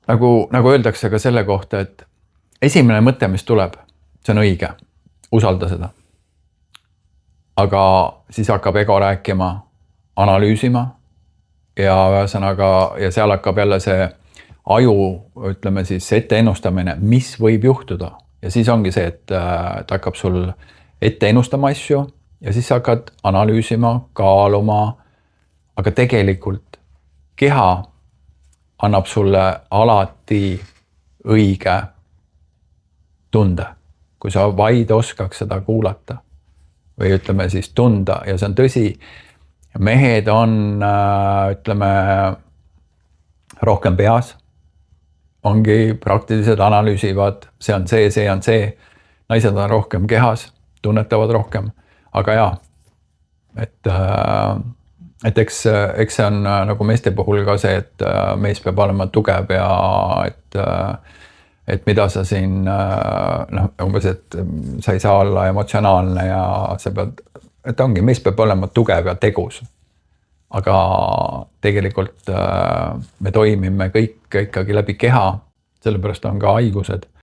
nagu öeldakse ka selle kohta, et esimene mõte, mis tuleb, see on õige, usalda seda. Aga siis hakkab ego rääkima, analüüsima ja ühesõnaga, ja seal hakkab jälle see aju, ütleme siis ette ennustamine, mis võib juhtuda. Ja siis ongi see, et ta hakkab sul ette ennustama asju ja siis hakkad analüüsima, kaaluma, aga tegelikult keha annab sulle alati õige tunde, kui sa vaid oskaks seda kuulata või ütleme siis tunda ja see on tõsi. Mehed on, ütleme, rohkem peas, ongi praktiliselt analüüsivad, see on see. Naised on rohkem kehas, tunnetavad rohkem, aga jaa, et eks see on nagu meeste puhul ka see, et mees peab olema tugev ja et mida sa siin, umbes, et sa ei saa olla emotsionaalne ja sa pead, et ongi, mees peab olema tugev ja tegus. Aga tegelikult me toimime kõik ikkagi läbi keha, sellepärast on ka haigused.